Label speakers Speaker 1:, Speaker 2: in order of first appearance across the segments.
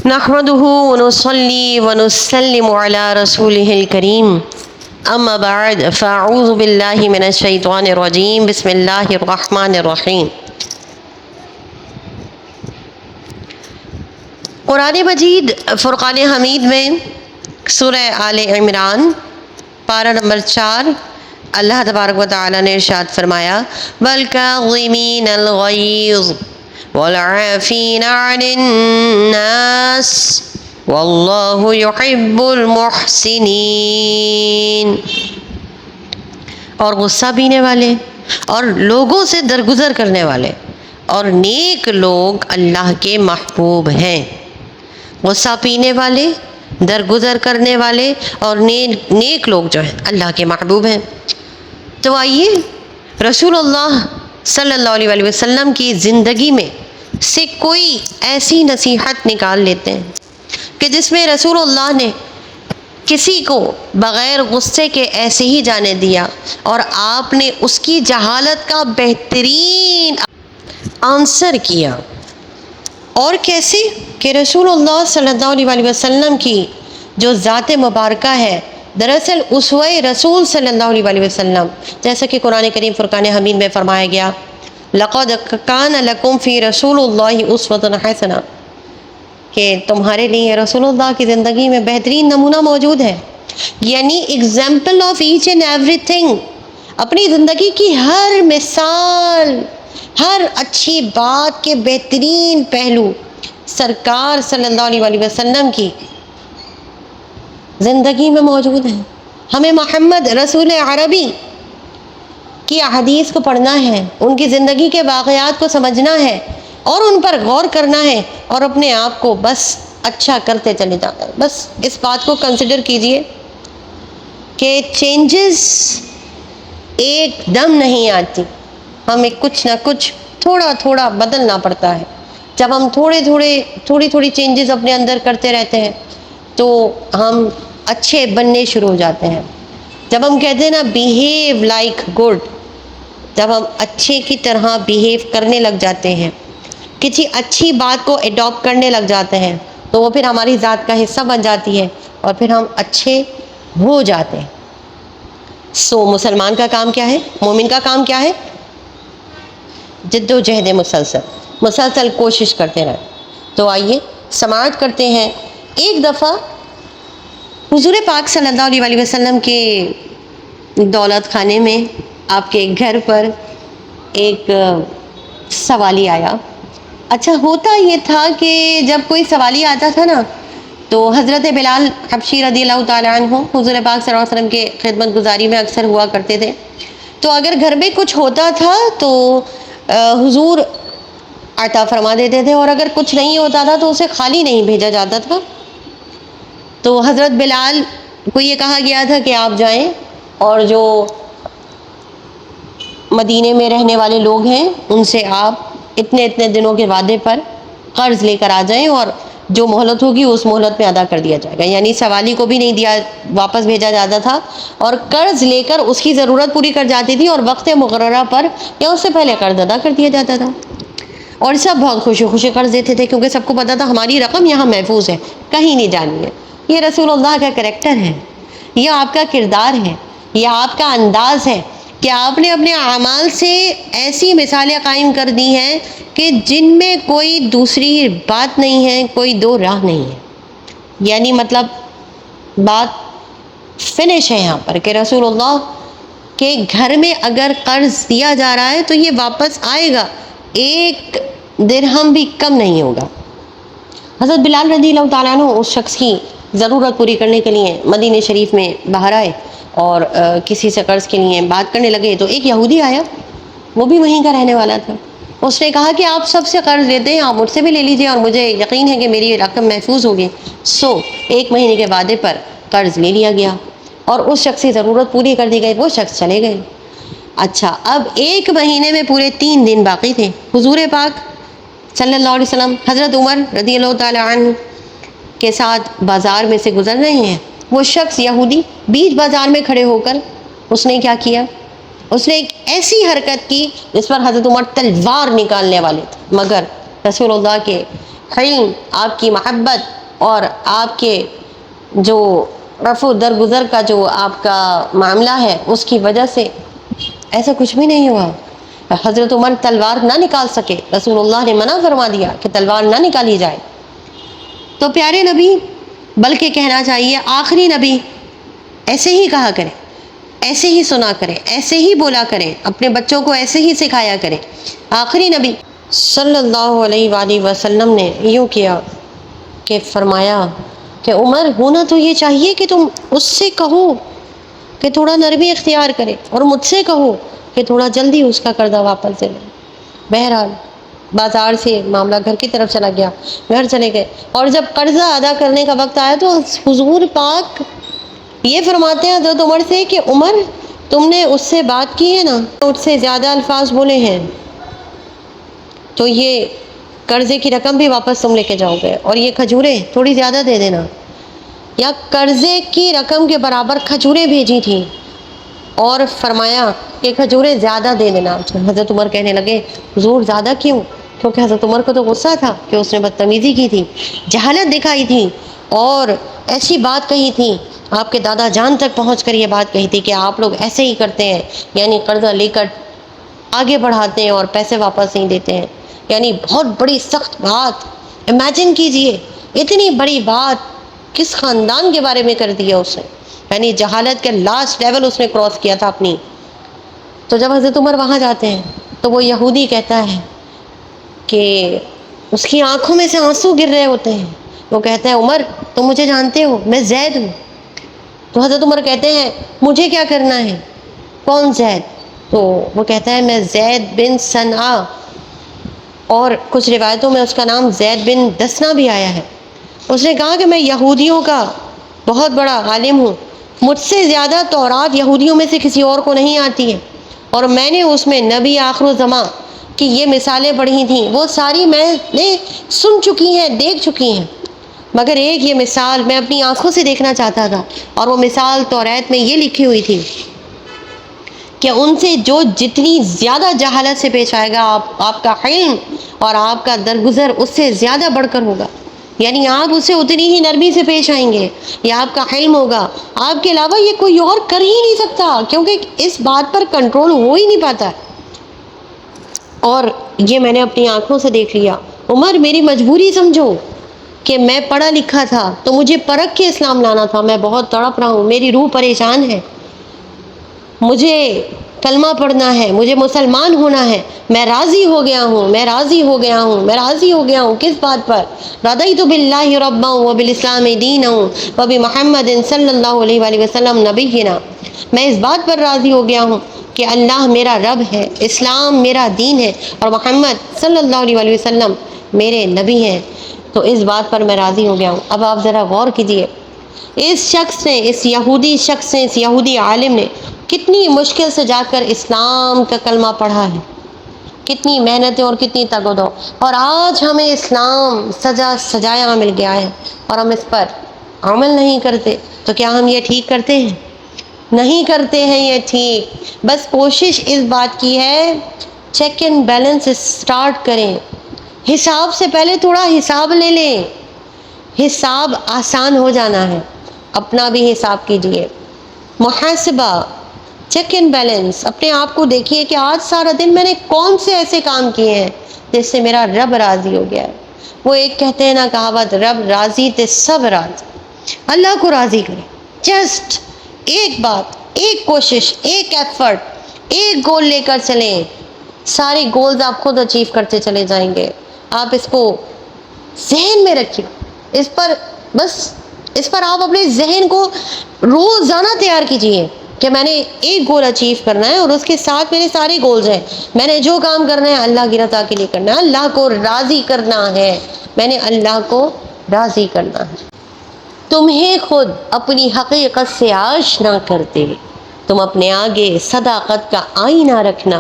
Speaker 1: نحمده ونصلي ونسلم على رسوله الكريم اما بعد فاعوذ باللہ من الشیطان الرجیم بسم اللہ الرحمن الرحیم۔ قرآن مجید فرقان حمید میں سورہ آل عمران پارہ نمبر 4 اللہ تبارک و تعالی نے ارشاد فرمایا وَالْكَاظِمِينَ الْغَيْظَ وَالْعَافِينَ عَنِ النَّاسِ وَاللَّهُ يُحِبُّ الْمُحْسِنِينَ، اور غصہ پینے والے اور لوگوں سے درگزر کرنے والے اور نیک لوگ اللہ کے محبوب ہیں۔ غصہ پینے والے، درگزر کرنے والے اور نیک لوگ جو ہیں اللہ کے محبوب ہیں۔ تو آئیے رسول اللہ صلی اللہ علیہ وسلم کی زندگی میں سے کوئی ایسی نصیحت نکال لیتے ہیں کہ جس میں رسول اللہ نے کسی کو بغیر غصے کے ایسے ہی جانے دیا اور آپ نے اس کی جہالت کا بہترین آنسر کیا۔ اور کیسے کہ رسول اللہ صلی اللہ علیہ وسلم کی جو ذات مبارکہ ہے دراصل اسوہ رسول صلی اللہ علیہ وسلم، جیسا کہ قرآن کریم فرقان حمید میں فرمایا گیا لَقَدْ كَانَ لَكُمْ فِي رَسُولِ اللَّهِ أُسْوَةٌ حَسَنَةٌ، کہ تمہارے لیے رسول اللہ کی زندگی میں بہترین نمونہ موجود ہے، یعنی example of each and everything, اپنی زندگی کی ہر مثال، ہر اچھی بات کے بہترین پہلو سرکار صلی اللہ علیہ وسلم کی زندگی میں موجود ہیں۔ ہمیں محمد رسول عربی کی احادیث کو پڑھنا ہے، ان کی زندگی کے واقعات کو سمجھنا ہے اور ان پر غور کرنا ہے اور اپنے آپ کو بس اچھا کرتے چلے جانا ہے۔ بس اس بات کو کنسیڈر کیجئے کہ چینجز ایک دم نہیں آتی، ہمیں کچھ نہ کچھ تھوڑا تھوڑا بدلنا پڑتا ہے۔ جب ہم تھوڑی چینجز اپنے اندر کرتے رہتے ہیں تو ہم اچھے بننے شروع ہو جاتے ہیں۔ جب ہم کہتے ہیں نا بیہیو لائک گڈ، جب ہم اچھے کی طرح بیہیو کرنے لگ جاتے ہیں، کسی اچھی بات کو اڈاپٹ کرنے لگ جاتے ہیں تو وہ پھر ہماری ذات کا حصہ بن جاتی ہے اور پھر ہم اچھے ہو جاتے ہیں۔ سو مسلمان کا کام کیا ہے، مومن کا کام کیا ہے؟ جد و جہد مسلسل کوشش کرتے رہیں۔ تو آئیے سماعت کرتے ہیں ایک دفعہ حضور پاک صلی اللہ علیہ وسلم کے دولت خانے میں، آپ کے گھر پر ایک سوالی آیا۔ اچھا ہوتا یہ تھا کہ جب کوئی سوالی آتا تھا نا تو حضرت بلال حبشی رضی اللہ تعالیٰ عنہ حضور پاک صلی اللہ علیہ وسلم کے خدمت گزاری میں اکثر ہوا کرتے تھے۔ تو اگر گھر میں کچھ ہوتا تھا تو حضور عطا فرما دیتے تھے، اور اگر کچھ نہیں ہوتا تھا تو اسے خالی نہیں بھیجا جاتا تھا۔ تو حضرت بلال کو یہ کہا گیا تھا کہ آپ جائیں اور جو مدینے میں رہنے والے لوگ ہیں ان سے آپ اتنے دنوں کے وعدے پر قرض لے کر آ جائیں، اور جو مہلت ہوگی اس مہلت میں ادا کر دیا جائے گا۔ یعنی سوالی کو بھی نہیں دیا واپس بھیجا جاتا تھا، اور قرض لے کر اس کی ضرورت پوری کر جاتی تھی اور وقت مقررہ پر یا اس سے پہلے قرض ادا کر دیا جاتا تھا۔ اور سب بہت خوشی قرض دیتے تھے کیونکہ سب کو پتا تھا ہماری رقم یہاں محفوظ ہے، کہیں نہیں جانی ہے۔ یہ رسول اللہ کا کریکٹر ہے، یہ آپ کا کردار ہے، یہ آپ کا انداز ہے کہ آپ نے اپنے اعمال سے ایسی مثالیں قائم کر دی ہیں کہ جن میں کوئی دوسری بات نہیں ہے، کوئی دو راہ نہیں ہے۔ یعنی مطلب بات فنش ہے یہاں پر کہ رسول اللہ کے گھر میں اگر قرض دیا جا رہا ہے تو یہ واپس آئے گا، ایک درہم بھی کم نہیں ہوگا۔ حضرت بلال رضی اللہ تعالیٰ عنہ اس شخص کی ضرورت پوری کرنے کے لیے مدینہ شریف میں باہر آئے اور کسی سے قرض کے لیے بات کرنے لگے تو ایک یہودی آیا، وہ بھی وہیں کا رہنے والا تھا۔ اس نے کہا کہ آپ سب سے قرض لیتے ہیں، آپ مجھ سے بھی لے لیجئے اور مجھے یقین ہے کہ میری رقم محفوظ ہوگی۔ سو 1 مہینے کے وعدے پر قرض لے لیا گیا اور اس شخص کی ضرورت پوری کر دی گئی، وہ شخص چلے گئے۔ اچھا اب 1 مہینے میں پورے 3 دن باقی تھے۔ حضور پاک صلی اللہ علیہ وسلم حضرت عمر رضی اللہ تعالیٰ عنہ کے ساتھ بازار میں سے گزر رہے ہیں۔ وہ شخص یہودی بیچ بازار میں کھڑے ہو کر اس نے کیا کیا، اس نے ایک ایسی حرکت کی جس پر حضرت عمر تلوار نکالنے والے تھے، مگر رسول اللہ کے حلم، آپ کی محبت اور آپ کے جو رفع درگزر کا جو آپ کا معاملہ ہے اس کی وجہ سے ایسا کچھ بھی نہیں ہوا۔ حضرت عمر تلوار نہ نکال سکے، رسول اللہ نے منع فرما دیا کہ تلوار نہ نکالی جائے۔ تو پیارے نبی، بلکہ کہنا چاہیے آخری نبی، ایسے ہی کہا کرے، ایسے ہی سنا کرے، ایسے ہی بولا کرے، اپنے بچوں کو ایسے ہی سکھایا کرے۔ آخری نبی صلی اللہ علیہ وآلہ وسلم نے یوں کیا کہ فرمایا کہ عمر، ہونا تو یہ چاہیے کہ تم اس سے کہو کہ تھوڑا نرمی اختیار کرے، اور مجھ سے کہو کہ تھوڑا جلدی اس کا قرضہ واپس دے لے۔ بہرحال بازار سے معاملہ گھر کی طرف چلا گیا، گھر چلے گئے، اور جب قرضہ ادا کرنے کا وقت آیا تو حضور پاک یہ فرماتے ہیں حضرت عمر سے کہ عمر، تم نے اس سے بات کی ہے نا، اس سے زیادہ الفاظ بولے ہیں، تو یہ قرضے کی رقم بھی واپس تم لے کے جاؤ گے، اور یہ کھجوریں تھوڑی زیادہ دے دینا۔ یا قرضے کی رقم کے برابر کھجوریں بھیجی تھیں، اور فرمایا کہ کھجوریں زیادہ دے دینا۔ حضرت عمر کہنے لگے حضور زیادہ کیوں؟ کیونکہ حضرت عمر کو تو غصہ تھا کہ اس نے بدتمیزی کی تھی، جہالت دکھائی تھی، اور ایسی بات کہی تھی، آپ کے دادا جان تک پہنچ کر یہ بات کہی تھی کہ آپ لوگ ایسے ہی کرتے ہیں، یعنی قرضہ لے کر آگے بڑھاتے ہیں اور پیسے واپس نہیں دیتے ہیں۔ یعنی بہت بڑی سخت بات، امیجن کیجئے اتنی بڑی بات کس خاندان کے بارے میں کر دیا اس نے، یعنی جہالت کے لاسٹ لیول اس نے کراس کیا تھا اپنی۔ تو جب حضرت عمر وہاں جاتے ہیں تو وہ یہودی کہتا ہے کہ اس کی آنکھوں میں سے آنسو گر رہے ہوتے ہیں، وہ کہتا ہے عمر تم مجھے جانتے ہو، میں زید ہوں۔ تو حضرت عمر کہتے ہیں مجھے کیا کرنا ہے؟ کون زید؟ تو وہ کہتا ہے میں زید بن صنعا، اور کچھ روایتوں میں اس کا نام زید بن دسنا بھی آیا ہے۔ اس نے کہا کہ میں یہودیوں کا بہت بڑا عالم ہوں، مجھ سے زیادہ تورات یہودیوں میں سے کسی اور کو نہیں آتی ہے، اور میں نے اس میں نبی آخر الزماں کی یہ مثالیں پڑھی تھیں، وہ ساری میں نے سن چکی ہیں، دیکھ چکی ہیں، مگر ایک یہ مثال میں اپنی آنکھوں سے دیکھنا چاہتا تھا، اور وہ مثال توریت میں یہ لکھی ہوئی تھی کہ ان سے جو جتنی زیادہ جہالت سے پیش آئے گا، آپ کا علم اور آپ کا درگزر اس سے زیادہ بڑھ کر ہوگا، یعنی آپ اسے اتنی ہی نرمی سے پیش آئیں گے، یا آپ کا علم ہوگا، آپ کے علاوہ یہ کوئی اور کر ہی نہیں سکتا، کیونکہ اس بات پر کنٹرول ہو ہی نہیں پاتا۔ اور یہ میں نے اپنی آنکھوں سے دیکھ لیا۔ عمر میری مجبوری سمجھو کہ میں پڑھا لکھا تھا تو مجھے پرکھ کے اسلام لانا تھا، میں بہت تڑپ رہا ہوں، میری روح پریشان ہے، مجھے کلمہ پڑھنا ہے، مجھے مسلمان ہونا ہے، میں راضی ہو گیا ہوں، میں راضی ہو گیا ہوں، میں راضی ہو گیا ہوں۔ کس بات پر؟ رضیت باللہ ربا وبالاسلام دینا وبمحمد صلی اللہ علیہ وآلہ وسلم نبینا، میں اس بات پر راضی ہو گیا ہوں کہ اللہ میرا رب ہے، اسلام میرا دین ہے، اور محمد صلی اللہ علیہ وآلہ وسلم میرے نبی ہیں، تو اس بات پر میں راضی ہو گیا ہوں۔ اب آپ ذرا غور کیجئے، اس شخص نے، اس یہودی شخص نے، اس یہودی عالم نے کتنی مشکل سے جا کر اسلام کا کلمہ پڑھا ہے، کتنی محنتیں اور کتنی تگ و دو، اور آج ہمیں اسلام سجا سجایا مل گیا ہے اور ہم اس پر عمل نہیں کرتے، تو کیا ہم یہ ٹھیک کرتے ہیں؟ نہیں کرتے ہیں یہ ٹھیک۔ بس کوشش اس بات کی ہے چیک اینڈ بیلنس سٹارٹ کریں، حساب سے پہلے تھوڑا حساب لے لیں، حساب آسان ہو جانا ہے، اپنا بھی حساب کیجئے، محاسبہ، چیک اینڈ بیلنس، اپنے آپ کو دیکھیے کہ آج سارا دن میں نے کون سے ایسے کام کیے ہیں جس سے میرا رب راضی ہو گیا ہے۔ وہ ایک کہتے ہیں نا کہاوت، رب راضی تے سب راضی، اللہ کو راضی کریں، جسٹ ایک بات، ایک کوشش، ایک ایفرٹ، ایک گول لے کر چلیں، سارے گولز آپ خود اچیو کرتے چلے جائیں گے۔ آپ اس کو ذہن میں رکھیے، اس پر آپ اپنے ذہن کو روزانہ تیار کیجئے کہ میں نے ایک گول اچیو کرنا ہے، اور اس کے ساتھ میرے سارے گولز ہیں، میں نے جو کام کرنا ہے اللہ کی رضا کے لیے کرنا ہے، اللہ کو راضی کرنا ہے، میں نے اللہ کو راضی کرنا ہے۔ تمہیں خود اپنی حقیقت سے آشنا کرتے تم اپنے آگے صداقت کا آئینہ رکھنا،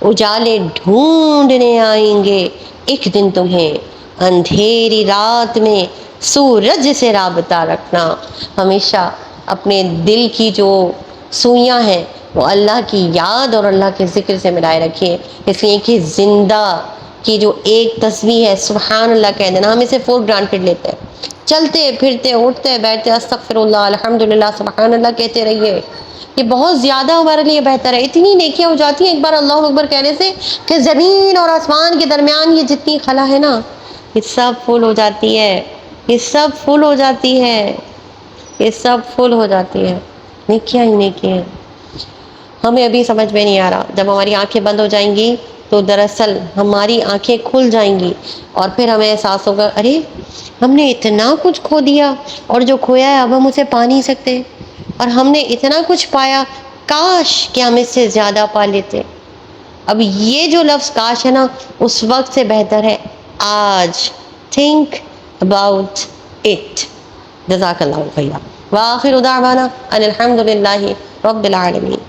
Speaker 1: اجالے ڈھونڈنے آئیں گے ایک دن تمہیں، اندھیری رات میں سورج سے رابطہ رکھنا۔ ہمیشہ اپنے دل کی جو سوئیاں ہیں وہ اللہ کی یاد اور اللہ کے ذکر سے ملائے رکھیے، اس لیے کہ زندہ کہ جو ایک تسبیح ہے سبحان اللہ کہہ دینا، ہم اسے فور گرانٹیڈ لیتے ہیں، چلتے پھرتے اٹھتے بیٹھتے استغفر اللہ الحمدللہ سبحان اللہ کہتے رہیے، یہ بہت زیادہ ہمارے لیے بہتر ہے۔ اتنی نیکیاں ہو جاتی ہیں ایک بار اللہ اکبر کہنے سے کہ زمین اور آسمان کے درمیان یہ جتنی خلا ہے نا، یہ سب فل ہو جاتی ہے، یہ سب فل ہو جاتی ہے، یہ سب فل ہو جاتی ہے، نیکیاں ہی نیکیاں۔ ہمیں ابھی سمجھ میں نہیں آ رہا، جب ہماری آنکھیں بند ہو جائیں گی تو دراصل ہماری آنکھیں کھل جائیں گی اور پھر ہمیں احساس ہوگا ارے ہم نے اتنا کچھ کھو دیا اور جو کھویا ہے اب ہم اسے پا نہیں سکتے، اور ہم نے اتنا کچھ پایا کاش کہ ہم اس سے زیادہ پا لیتے۔ اب یہ جو لفظ کاش ہے نا، اس وقت سے بہتر ہے آج۔ Think about it. جزاک اللہ خیرا۔ وآخر دعوانا ان الحمد للہ رب العالمین۔